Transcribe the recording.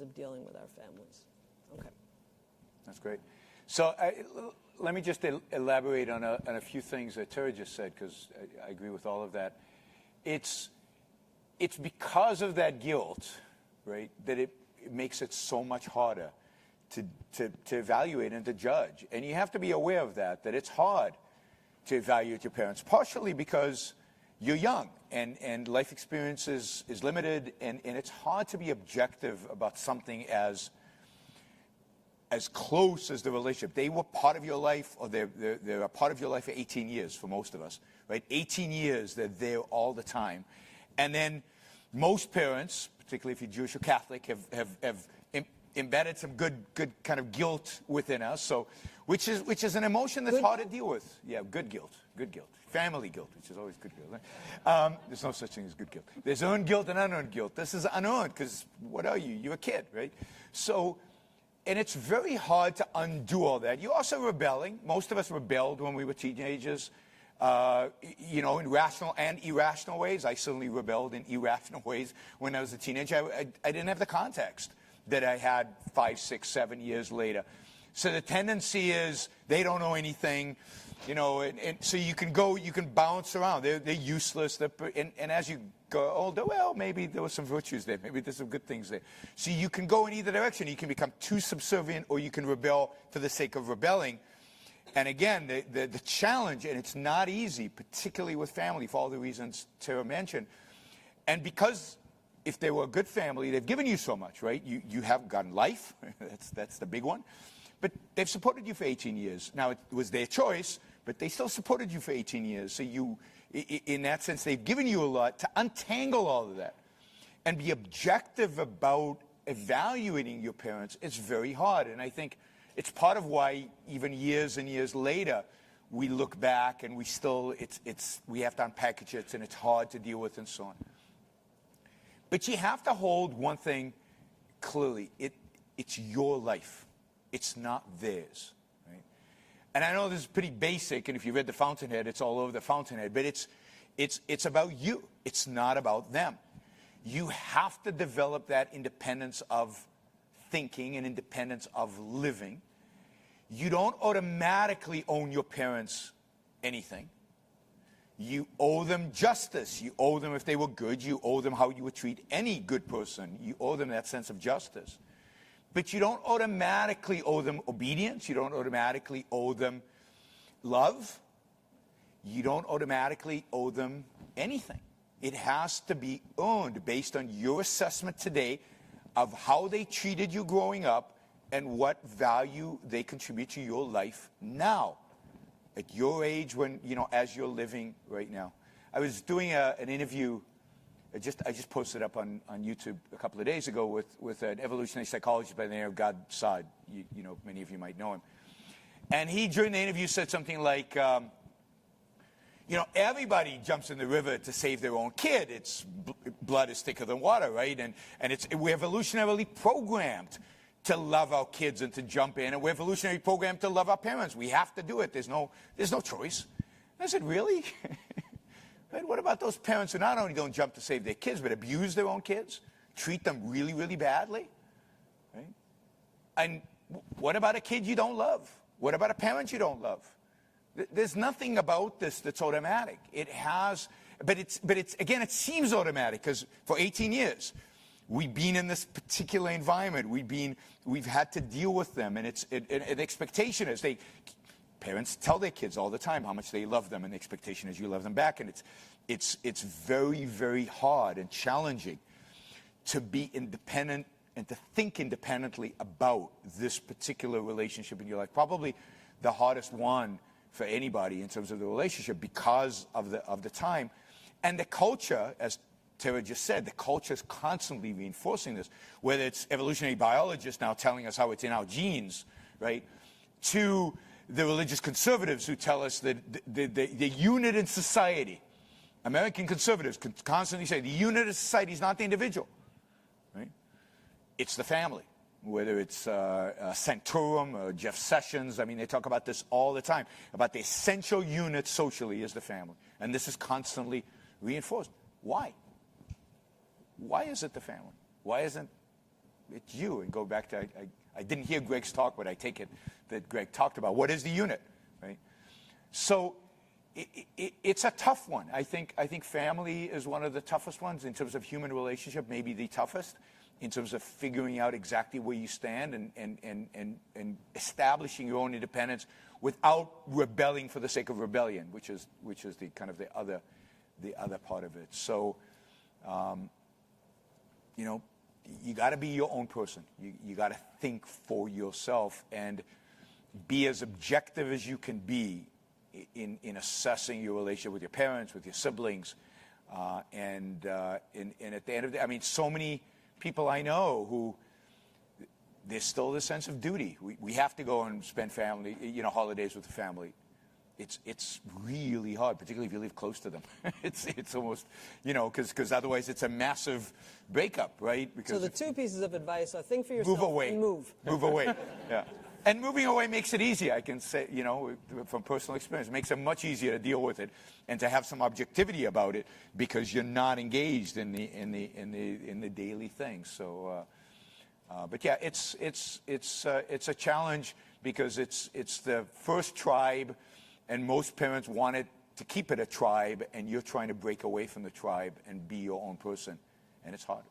of dealing with our families. Okay. That's great. So let me just elaborate on a few things that Tara just said, because I agree with all of that. It's because of that guilt, right, that it makes it so much harder to evaluate and to judge. And you have to be aware of that it's hard to evaluate your parents, partially because you're young and life experience is limited, and it's hard to be objective about something as close as the relationship. They were part of your life, or they're a part of your life for 18 years for most of us, right? 18 years, they're there all the time. And then most parents, particularly if you're Jewish or Catholic, have embedded some good kind of guilt within us. So, which is an emotion that's hard to deal with. Yeah, good guilt. Family guilt, which is always good guilt. Right? There's no such thing as good guilt. There's earned guilt and unearned guilt. This is unearned, because what are you? You're a kid, right? So, and it's very hard to undo all that. You're also rebelling. Most of us rebelled when we were teenagers, in rational and irrational ways. I certainly rebelled in irrational ways when I was a teenager. I didn't have the context that I had 5, 6, 7 years later. So the tendency is they don't know anything, and so you can bounce around. They're useless. And as you go older, well, maybe there were some virtues there. Maybe there's some good things there. So you can go in either direction. You can become too subservient, or you can rebel for the sake of rebelling. And again, the challenge, and it's not easy, particularly with family, for all the reasons Tara mentioned. And because if they were a good family, they've given you so much, right? You have gotten life. That's the big one. But they've supported you for 18 years. Now, it was their choice, but they still supported you for 18 years. So in that sense, they've given you a lot. To untangle all of that and be objective about evaluating your parents, it's very hard. And I think it's part of why even years and years later, we look back and we have to unpackage it, and it's hard to deal with, and so on. But you have to hold one thing clearly. It's your life. It's not theirs, right? And I know this is pretty basic, and if you read The Fountainhead, it's all over The Fountainhead, but it's about you. It's not about them. You have to develop that independence of thinking and independence of living. You don't automatically own your parents anything. You owe them justice. You owe them if they were good. You owe them how you would treat any good person. You owe them that sense of justice. But you don't automatically owe them obedience. You don't automatically owe them love. You don't automatically owe them anything. It has to be earned based on your assessment today of how they treated you growing up and what value they contribute to your life now, at your age, when, as you're living right now. I was doing an interview. I just posted up on YouTube a couple of days ago with an evolutionary psychologist by the name of God Saad. Many of you might know him. And he, during the interview, said something like, everybody jumps in the river to save their own kid. It's blood is thicker than water, right? And we're evolutionarily programmed to love our kids and to jump in, and we're evolutionarily programmed to love our parents. We have to do it. There's no choice. And I said, really? Right? What about those parents who not only don't jump to save their kids, but abuse their own kids, treat them really, really badly? Right? And what about a kid you don't love? What about a parent you don't love? There's nothing about this that's automatic. It has, but it's again, it seems automatic because for 18 years we've been in this particular environment. We've had to deal with them, and an expectation is parents tell their kids all the time how much they love them, and the expectation is you love them back. And it's very, very hard and challenging to be independent and to think independently about this particular relationship in your life. Probably the hardest one for anybody in terms of the relationship because of the time. And the culture, as Tara just said, the culture is constantly reinforcing this, whether it's evolutionary biologists now telling us how it's in our genes, right, to the religious conservatives who tell us that the unit in society, American conservatives constantly say the unit of society is not the individual, right? It's the family. Whether it's Santorum or Jeff Sessions, I mean, they talk about this all the time, about the essential unit socially is the family. And this is constantly reinforced. Why? Why is it the family? Why isn't it's you. And go back to, I didn't hear Greg's talk, but I take it that Greg talked about. What is the unit, right? So it's a tough one. I think family is one of the toughest ones in terms of human relationship, maybe the toughest, in terms of figuring out exactly where you stand and establishing your own independence without rebelling for the sake of rebellion, which is the kind of the other part of it. So, you know, you got to be your own person. You got to think for yourself and be as objective as you can be in assessing your relationship with your parents, with your siblings, and at the end of the day, I mean, so many people I know who there's still this sense of duty. We have to go and spend family, you know, holidays with the family. It's really hard, particularly if you live close to them. It's almost, you know, because otherwise it's a massive breakup, right? Because so the two pieces of advice are think for yourself move away. and move. Move away, yeah. And moving away makes it easier, I can say, you know, from personal experience. It makes it much easier to deal with it and to have some objectivity about it because you're not engaged in the daily things. So, but yeah, it's a challenge because it's the first tribe, and most parents want it to keep it a tribe, and you're trying to break away from the tribe and be your own person, and it's hard.